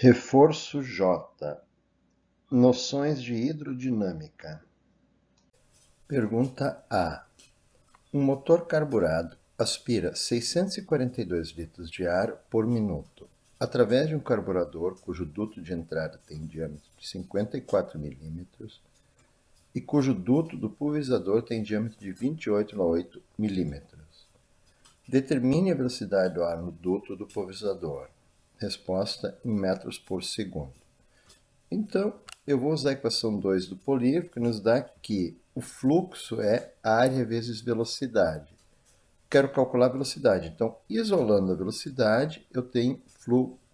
Reforço J. Noções de hidrodinâmica. Pergunta A. Um motor carburado aspira 642 litros de ar por minuto através de um carburador cujo duto de entrada tem diâmetro de 54 milímetros e cujo duto do pulverizador tem diâmetro de 28,8 milímetros. Determine a velocidade do ar no duto do pulverizador. Resposta em metros por segundo. Então, eu vou usar a equação 2 do polígrafo, que nos dá que o fluxo é área vezes velocidade. Quero calcular a velocidade. Então, isolando a velocidade, eu tenho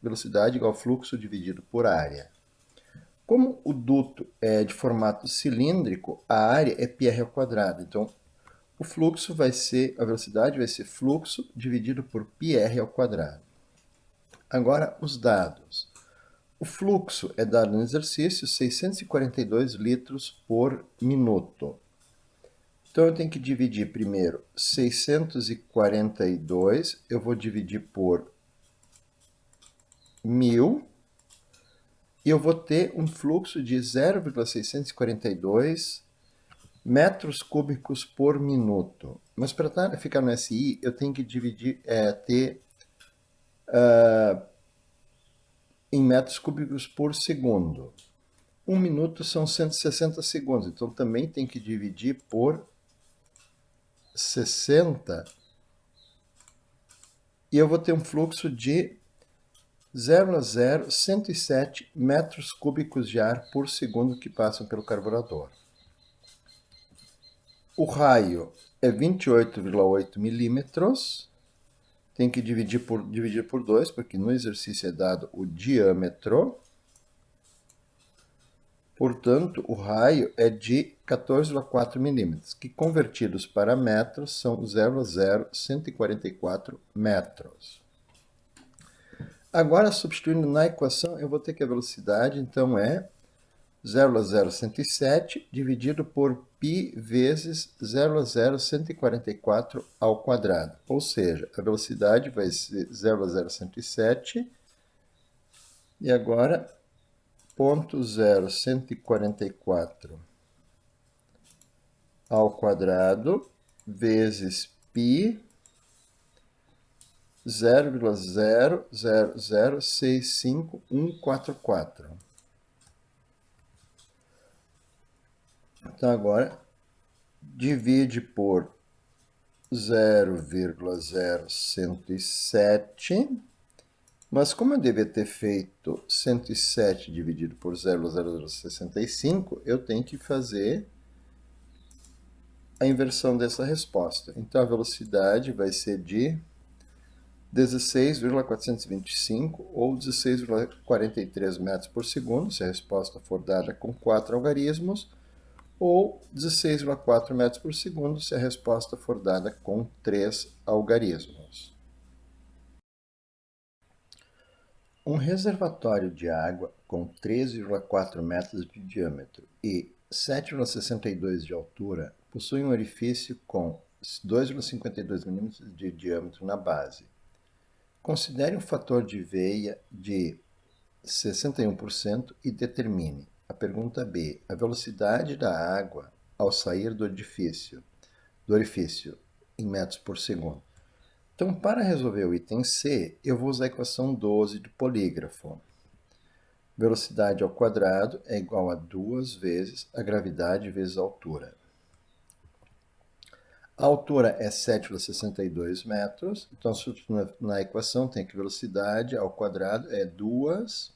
velocidade igual a fluxo dividido por área. Como o duto é de formato cilíndrico, a área é πr ao quadrado. Então, o fluxo vai ser, a velocidade vai ser fluxo dividido por πr ao quadrado. Agora, os dados. O fluxo é dado no exercício 642 litros por minuto. Então, eu tenho que dividir primeiro 642, eu vou dividir por 1.000, e eu vou ter um fluxo de 0,642 metros cúbicos por minuto. Mas para ficar no SI, eu tenho que dividir, em metros cúbicos por segundo. 1 minuto são 160 segundos, então também tem que dividir por 60, e eu vou ter um fluxo de 0,0107 metros cúbicos de ar por segundo que passam pelo carburador. O raio é 28,8 milímetros, tem que dividir por 2, porque no exercício é dado o diâmetro. Portanto, o raio é de 14,4 milímetros, que convertidos para metros são 0,0144 metros. Agora, substituindo na equação, eu vou ter que a velocidade, então, é 0,0107 dividido por π vezes 0,0144 ao quadrado. Ou seja, a velocidade vai ser 0,0107, e agora 0,0144 ao quadrado vezes π 0,00065144. Então, agora, divide por 0,0107, mas como eu devia ter feito 107 dividido por 0,0065, eu tenho que fazer a inversão dessa resposta. Então, a velocidade vai ser de 16,425 ou 16,43 metros por segundo, se a resposta for dada com 4 algarismos, ou 16,4 metros por segundo, se a resposta for dada com 3 algarismos. Um reservatório de água com 13,4 metros de diâmetro e 7,62 de altura possui um orifício com 2,52 milímetros de diâmetro na base. Considere um fator de veia de 61% e determine. A pergunta B. A velocidade da água ao sair do orifício em metros por segundo. Então, para resolver o item C, eu vou usar a equação 12 do polígrafo. Velocidade ao quadrado é igual a 2 vezes a gravidade vezes a altura. A altura é 7,62 metros, então na equação tem que velocidade ao quadrado é 2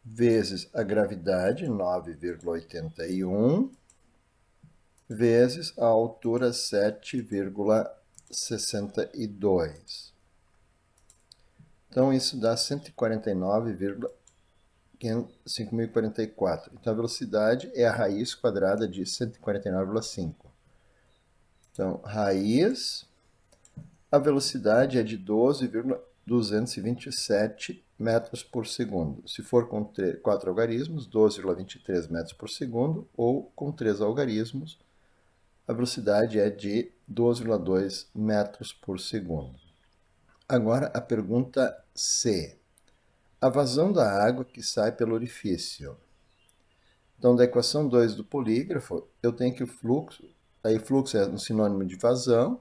vezes a gravidade, 9,81, vezes a altura, 7,62. Então, isso dá 149,5044. Então, a velocidade é a raiz quadrada de 149,5. Então, raiz, a velocidade é de 12,227 metros por segundo. Se for com 4 algarismos, 12,23 metros por segundo, ou com 3 algarismos, a velocidade é de 12,2 metros por segundo. Agora, a pergunta C. a vazão da água que sai pelo orifício. Então, da equação 2 do polígrafo, eu tenho que o fluxo, aí fluxo é um sinônimo de vazão,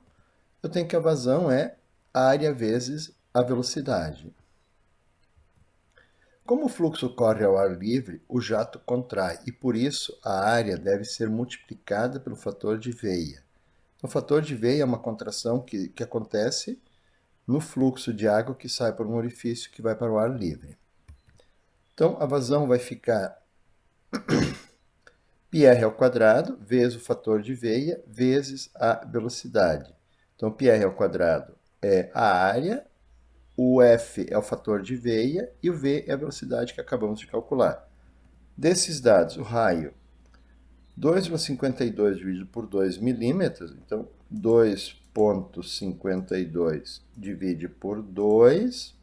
eu tenho que a vazão é área vezes a velocidade. Como o fluxo corre ao ar livre, o jato contrai e, por isso, a área deve ser multiplicada pelo fator de Veia. O fator de Veia é uma contração que acontece no fluxo de água que sai por um orifício que vai para o ar livre. Então, a vazão vai ficar πr ao quadrado vezes o fator de Veia vezes a velocidade. Então, πr ao quadrado é a área, o F é o fator de Veia e o V é a velocidade que acabamos de calcular. Desses dados, o raio 2,52 dividido por 2 milímetros, então 2,52 divide por 2,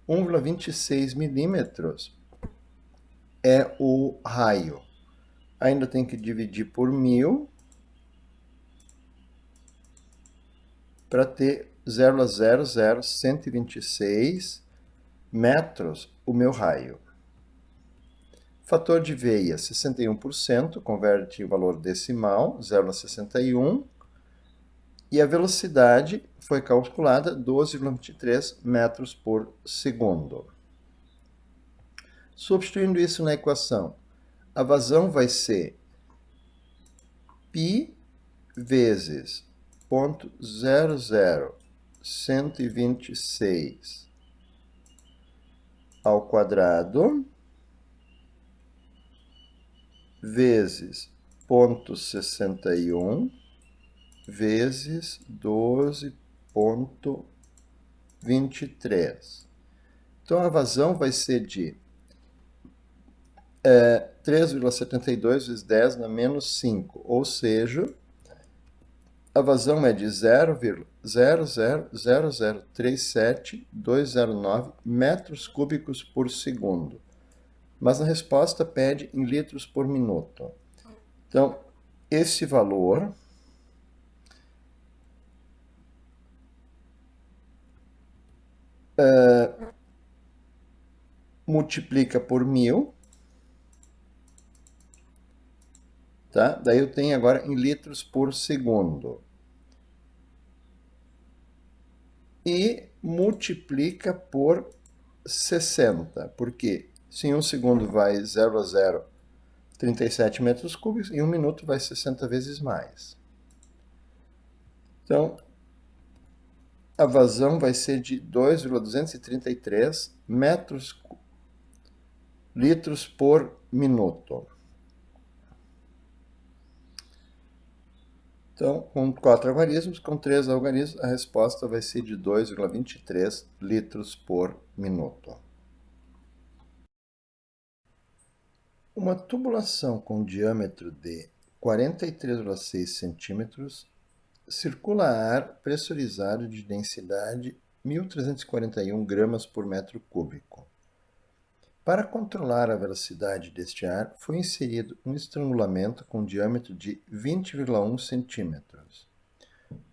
1,26 milímetros é o raio. Ainda tem que dividir por 1000 para ter 0,00126 metros o meu raio. Fator de Veia, 61%, converte o valor decimal, 0,61. E a velocidade foi calculada 12,23 metros por segundo. Substituindo isso na equação, a vazão vai ser π vezes 0,00126 ao quadrado vezes 0,61 vezes 12,23. Então, a vazão vai ser de 3,72 vezes 10 na menos 5, ou seja, a vazão é de 0,00037,209 metros cúbicos por segundo. Mas na resposta pede em litros por minuto. Então, esse valor multiplica por 1000, tá? Daí eu tenho agora em litros por segundo. E multiplica por 60, porque se em um segundo vai 0,037 metros cúbicos, em um minuto vai 60 vezes mais. Então, a vazão vai ser de 2,233 litros por minuto. Então, com 4 algarismos, com 3 algarismos, a resposta vai ser de 2,23 litros por minuto. Uma tubulação com diâmetro de 43,6 centímetros circula ar pressurizado de densidade 1.341 gramas por metro cúbico. Para controlar a velocidade deste ar, foi inserido um estrangulamento com diâmetro de 20,1 centímetros,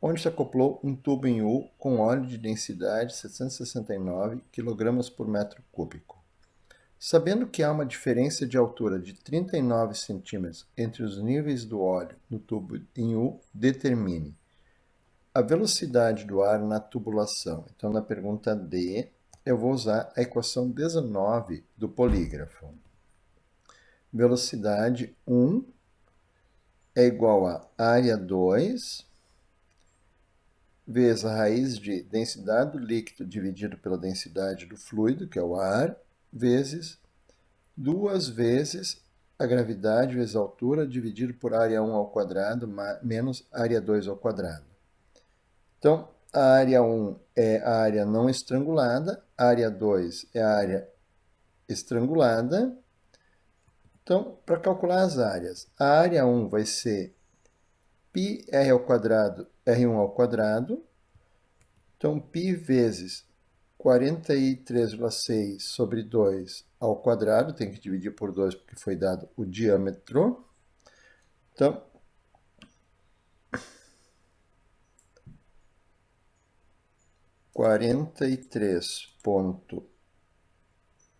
onde se acoplou um tubo em U com óleo de densidade 769 kg por metro cúbico. Sabendo que há uma diferença de altura de 39 centímetros entre os níveis do óleo no tubo em U, determine a velocidade do ar na tubulação. Então, na pergunta D, eu vou usar a equação 19 do polígrafo. Velocidade 1 é igual a área 2 vezes a raiz de densidade do líquido dividido pela densidade do fluido, que é o ar, vezes 2 vezes a gravidade vezes a altura dividido por área 1 ao quadrado menos área 2 ao quadrado. Então, a área 1 é a área não estrangulada, a área 2 é a área estrangulada. Então, para calcular as áreas, a área 1 vai ser πr ao quadrado, r1 ao quadrado. Então, π vezes 43,6 sobre 2 ao quadrado, tem que dividir por 2 porque foi dado o diâmetro. Então,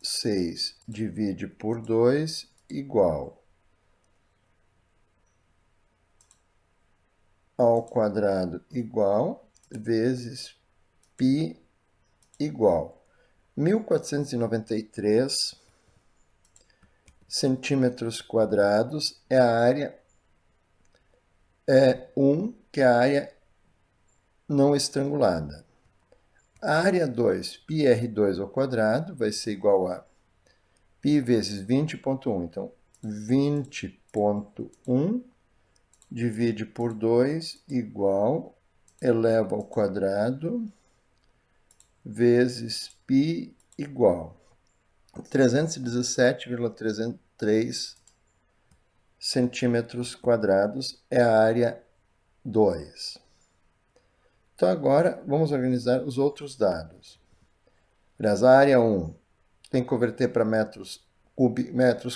6 divide por 2 igual ao quadrado igual vezes π igual 1.493 centímetros quadrados é a área 1, que é a área não estrangulada. A área 2, πr2 ao quadrado, vai ser igual a π vezes 20,1. Então, 20,1 divide por 2 igual, eleva ao quadrado, vezes π igual 317,303 centímetros quadrados é a área 2. Então, agora, vamos organizar os outros dados. Aliás, a área 1 tem que converter para metros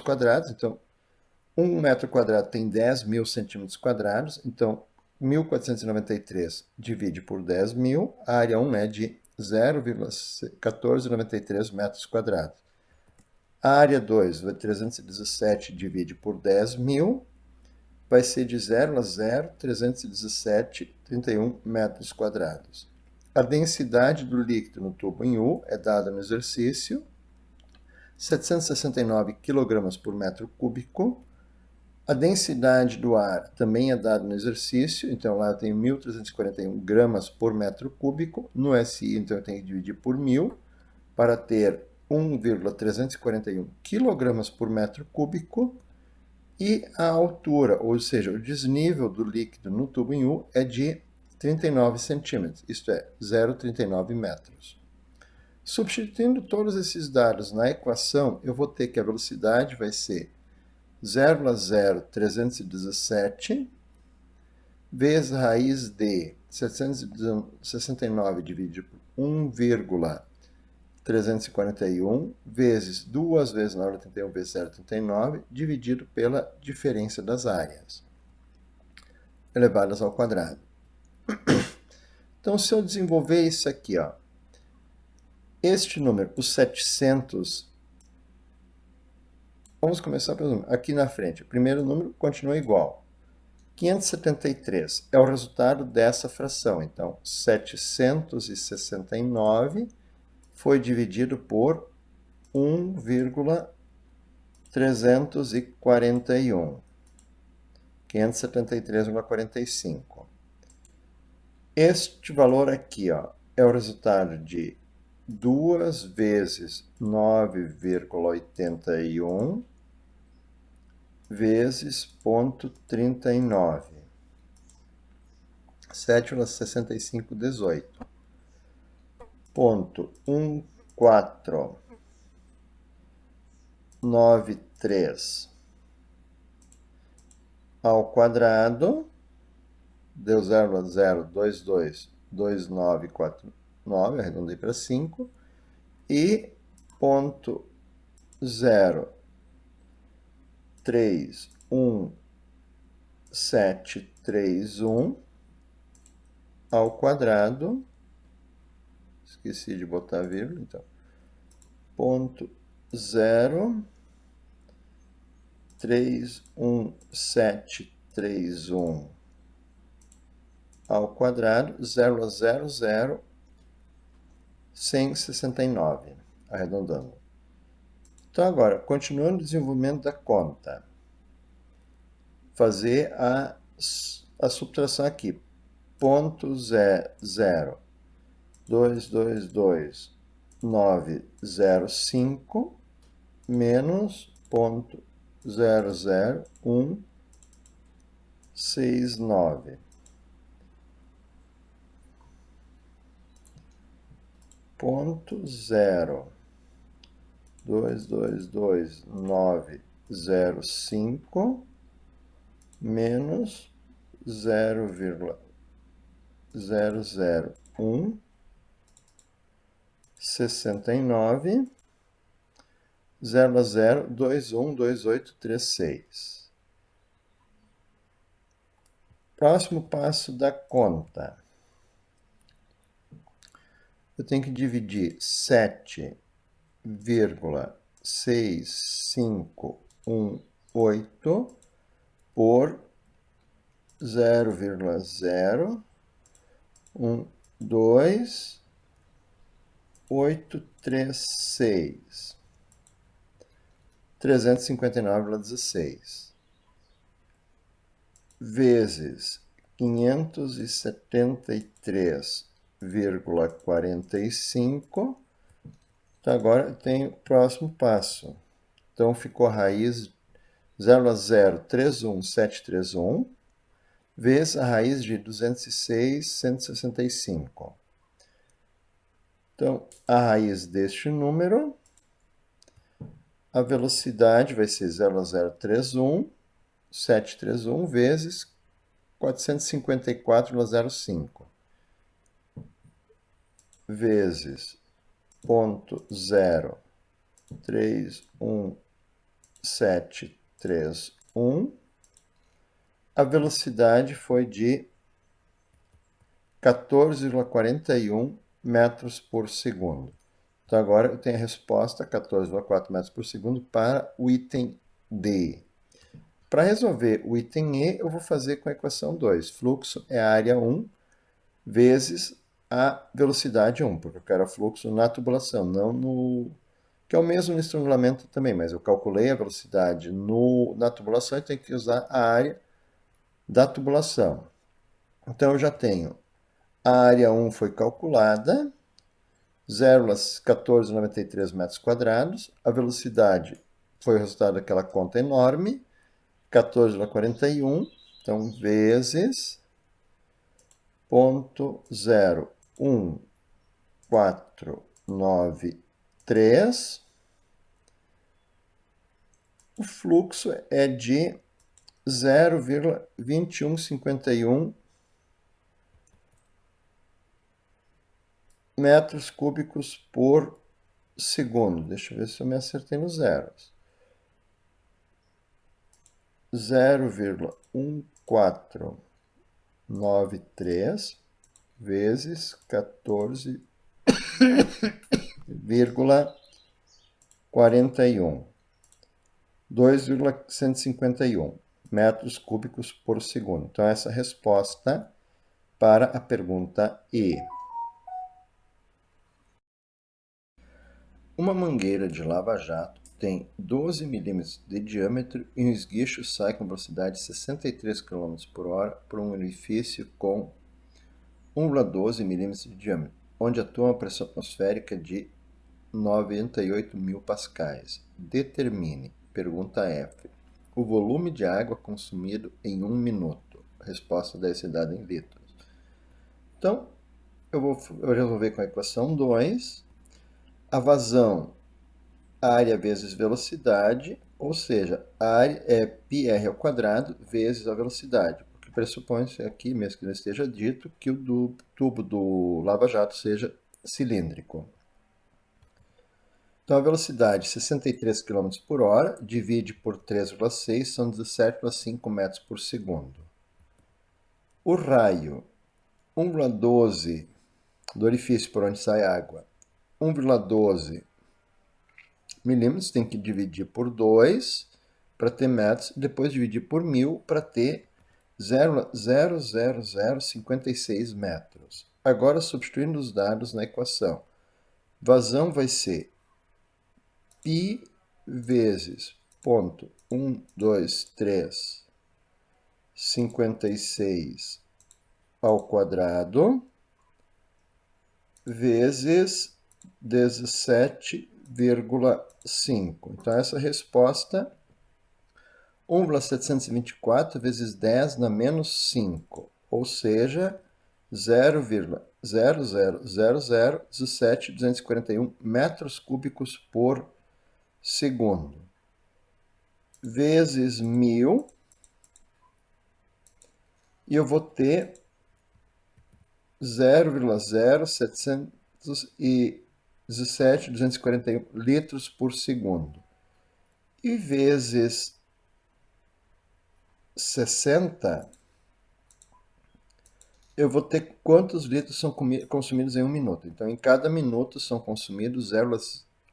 quadrados. Então, 1 metro quadrado tem 10.000 centímetros quadrados. Então, 1.493 divide por 10.000. A área 1 é de 0,1493 metros quadrados. A área 2, 317 divide por 10.000, vai ser de 0,031731 metros quadrados. A densidade do líquido no tubo em U é dada no exercício, 769 kg por metro cúbico. A densidade do ar também é dada no exercício, então lá eu tenho 1.341 gramas por metro cúbico. No SI, então eu tenho que dividir por 1.000 para ter 1,341 kg por metro cúbico. E a altura, ou seja, o desnível do líquido no tubo em U é de 39 centímetros, isto é, 0,39 metros. Substituindo todos esses dados na equação, eu vou ter que a velocidade vai ser 0,0317 vezes raiz de 769 dividido por 1,341 vezes 2 vezes 9,81 vezes 0,39 dividido pela diferença das áreas elevadas ao quadrado. Então, se eu desenvolver isso aqui, ó, este número, o 700, vamos começar pelo número. Aqui na frente, o primeiro número continua igual. 573 é o resultado dessa fração. Então, 769 foi dividido por 1,341. 573,45. Este valor aqui, ó, é o resultado de 2 vezes 9,81 vezes 0,39. 7,6518. 0,1493 ao quadrado, deu 0,0222949, arredondei para 5, e 0,31731 ao quadrado, esqueci de botar vírgula, então, 0,31731 ao quadrado, 0,00169, arredondando. Então, agora, continuando o desenvolvimento da conta, fazer a subtração aqui. 0,022905 menos 0,00169. 0,22905 menos 0,00169 00212836. Próximo passo da conta. Eu tenho que dividir 7 0,6518 por 0,012836, 359,16, vezes 573,45. Então, agora tem o próximo passo. Então, ficou a raiz 0,031731 vezes a raiz de 206,165. Então, a raiz deste número, a velocidade vai ser 0,031,731 vezes 454,05 vezes 0,031,731. A velocidade foi de 14,41 metros por segundo. Então, agora eu tenho a resposta, 14,4 metros por segundo, para o item D. Para resolver o item E, eu vou fazer com a equação 2. Fluxo é a área 1 vezes a velocidade 1, porque eu quero fluxo na tubulação, não no... que é o mesmo no estrangulamento também, mas eu calculei a velocidade na tubulação e tenho que usar a área da tubulação. Então, eu já tenho a área 1 foi calculada, 0,1493 metros quadrados. A velocidade foi o resultado daquela conta enorme, 14,41. Então, vezes 0,1493. O fluxo é de 0,2151 metros cúbicos por segundo. Deixa eu ver se eu me acertei nos zeros. 0,1493 vezes 14,41. 2,151 metros cúbicos por segundo. Então, essa é a resposta para a pergunta E. Uma mangueira de lava-jato tem 12 milímetros de diâmetro e um esguicho sai com velocidade de 63 km por hora por um orifício com 1,12 milímetros de diâmetro, onde atua uma pressão atmosférica de 98.000 pascais. Determine, pergunta F, o volume de água consumido em 1 minuto. A resposta deve ser dada em litros. Então, eu vou resolver com a equação 2. A vazão, área vezes velocidade, ou seja, a área é πr ao quadrado vezes a velocidade, porque pressupõe-se aqui, mesmo que não esteja dito, que o tubo do lava-jato seja cilíndrico. Então, a velocidade 63 km por hora, divide por 3,6, são 17,5 metros por segundo. O raio 1,12 do orifício por onde sai água, 1,12 milímetros, tem que dividir por 2 para ter metros, depois dividir por 1000 para ter 0,00056 metros. Agora, substituindo os dados na equação, vazão vai ser π vezes 0,12356 ao quadrado vezes 17,5. Então, essa resposta 1,724 vezes 10 na menos 5, ou seja, 0,00017.241 metros cúbicos por segundo, vezes 1000, e eu vou ter 0,0717.241 litros por segundo. E vezes 60, eu vou ter quantos litros são consumidos em 1 minuto. Então, em cada minuto são consumidos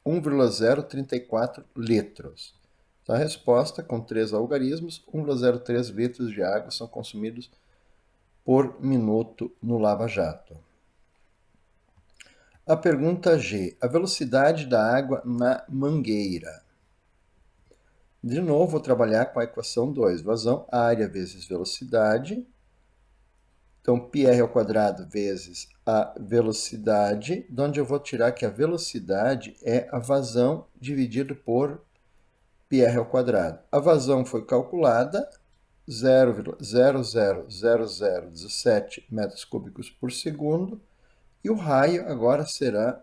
1,034 litros. Então, a resposta, com 3 algarismos, 1,03 litros de água são consumidos por minuto no lava-jato. A pergunta G. A velocidade da água na mangueira. De novo, vou trabalhar com a equação 2. Vazão, área vezes velocidade. Então, πr ao quadrado vezes a velocidade, de onde eu vou tirar que a velocidade é a vazão dividido por πr ao quadrado. A vazão foi calculada, 0,000017 metros cúbicos por segundo, e o raio agora será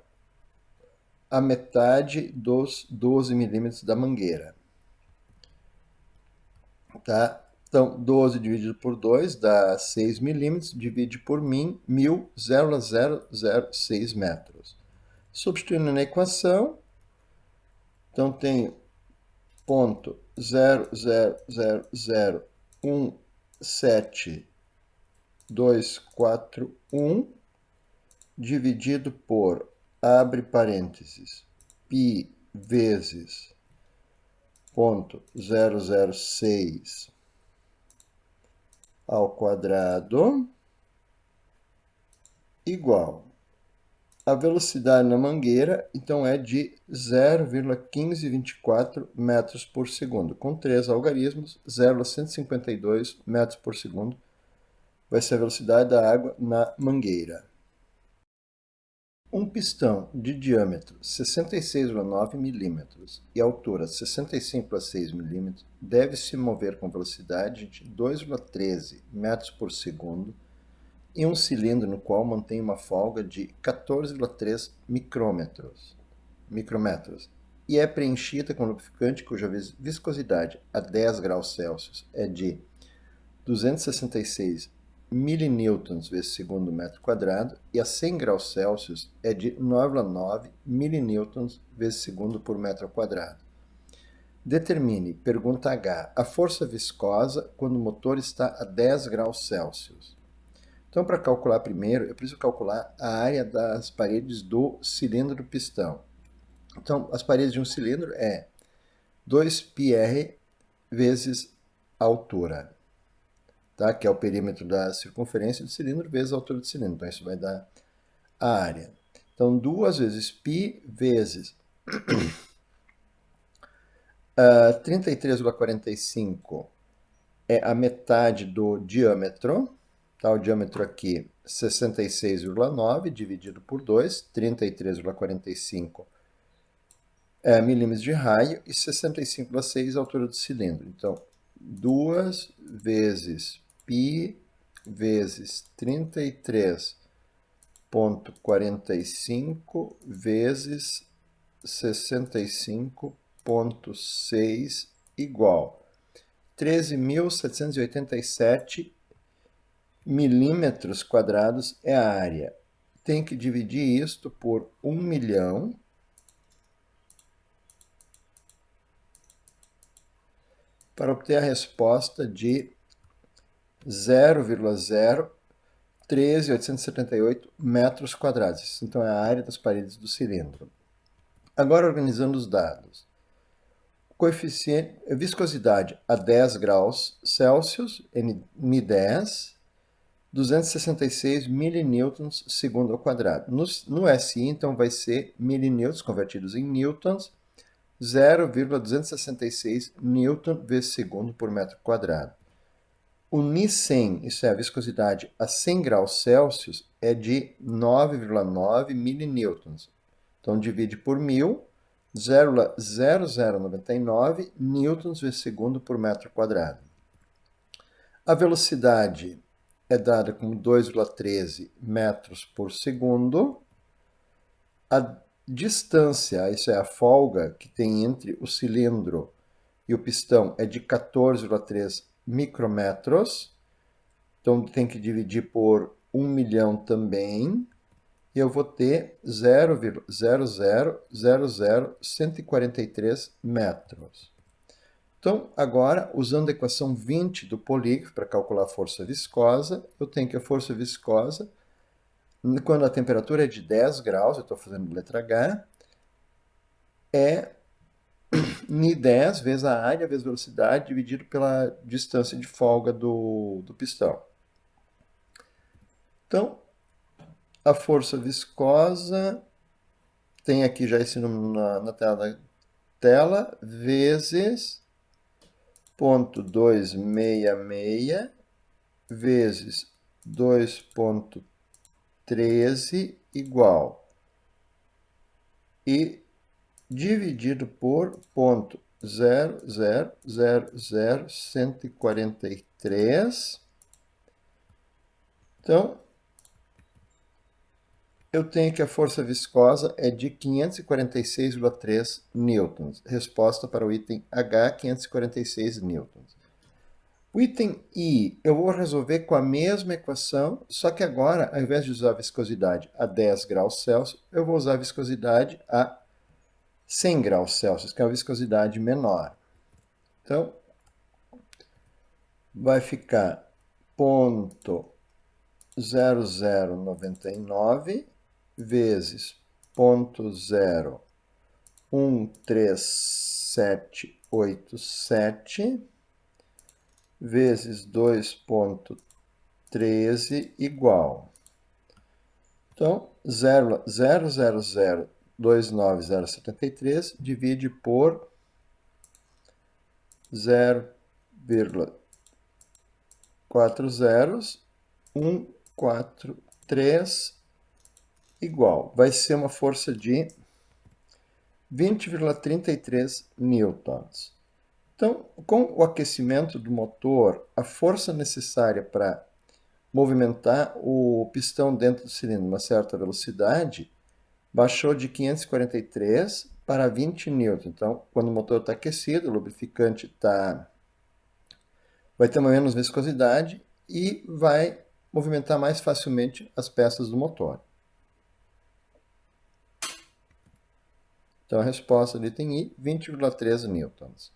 a metade dos 12 milímetros da mangueira. Tá? Então, 12 dividido por 2 dá 6 milímetros, divide por 1.00006 metros. Substituindo na equação, então tenho ponto 0,00017,241 dividido por, abre parênteses, π vezes ponto 006 ao quadrado igual. A velocidade na mangueira, então, é de 0,1524 metros por segundo. Com 3 algarismos, 0,152 metros por segundo vai ser a velocidade da água na mangueira. Um pistão de diâmetro 66,9 milímetros e altura 65,6 milímetros deve se mover com velocidade de 2,13 metros por segundo em um cilindro no qual mantém uma folga de 14,3 micrômetros e é preenchida com lubrificante cuja viscosidade a 10 graus Celsius é de 266 milinewtons vezes segundo metro quadrado e a 100 graus Celsius é de 9,9 milinewtons vezes segundo por metro quadrado. Determine, pergunta H, a força viscosa quando o motor está a 10 graus Celsius. Então, para calcular primeiro, eu preciso calcular a área das paredes do cilindro do pistão. Então, as paredes de um cilindro é 2πr vezes a altura. Tá? Que é o perímetro da circunferência do cilindro vezes a altura do cilindro. Então, isso vai dar a área. Então, 2 vezes π vezes 33,45 é a metade do diâmetro. Tá? O diâmetro aqui, 66,9 dividido por 2, 33,45 milímetros de raio e 65,6 a altura do cilindro. Então, 2 vezes π vezes 33,45 vezes 65,6 igual 13.787 milímetros quadrados é a área. Tem que dividir isto por 1 milhão para obter a resposta de 0,013.878 metros quadrados. Então, é a área das paredes do cilindro. Agora, organizando os dados. Coeficiente, viscosidade a 10 graus Celsius, M10, 266 milinewtons segundo ao quadrado. No SI, então, vai ser milinewtons convertidos em newtons, 0,266 newton vezes segundo por metro quadrado. O Ni100, isso é a viscosidade a 100 graus Celsius, é de 9,9 milinewtons. Então, divide por 1.000, 0,0099 newtons vezes segundo por metro quadrado. A velocidade é dada como 2,13 metros por segundo. A distância, isso é a folga que tem entre o cilindro e o pistão, é de 14,3 micrômetros. Então, tem que dividir por 1 milhão também. E eu vou ter 0,0000143 metros. Então, agora, usando a equação 20 do polígrafo para calcular a força viscosa, eu tenho que a força viscosa, quando a temperatura é de 10 graus, eu estou fazendo letra H, é N10 vezes a área vezes a velocidade dividido pela distância de folga do pistão. Então, a força viscosa, tem aqui já esse número na tela, vezes 0,266 vezes 2,13 igual. E dividido por 0,0000143. Então, eu tenho que a força viscosa é de 546,3 newtons. Resposta para o item H, 546 newtons. O item I, eu vou resolver com a mesma equação, só que agora, ao invés de usar a viscosidade a 10 graus Celsius, eu vou usar a viscosidade a 100 graus Celsius, que é a viscosidade menor. Então, vai ficar 0,0099 vezes 0,13787 vezes 2,13 igual. Então, 0,00029073 divide por 0,40143 igual. Vai ser uma força de 20,33 newtons. Então, com o aquecimento do motor, a força necessária para movimentar o pistão dentro do cilindro a uma certa velocidade baixou de 543 para 20 newtons. Então, quando o motor está aquecido, o lubrificante vai ter uma menos viscosidade e vai movimentar mais facilmente as peças do motor. Então, a resposta do item I, 20,13 newtons.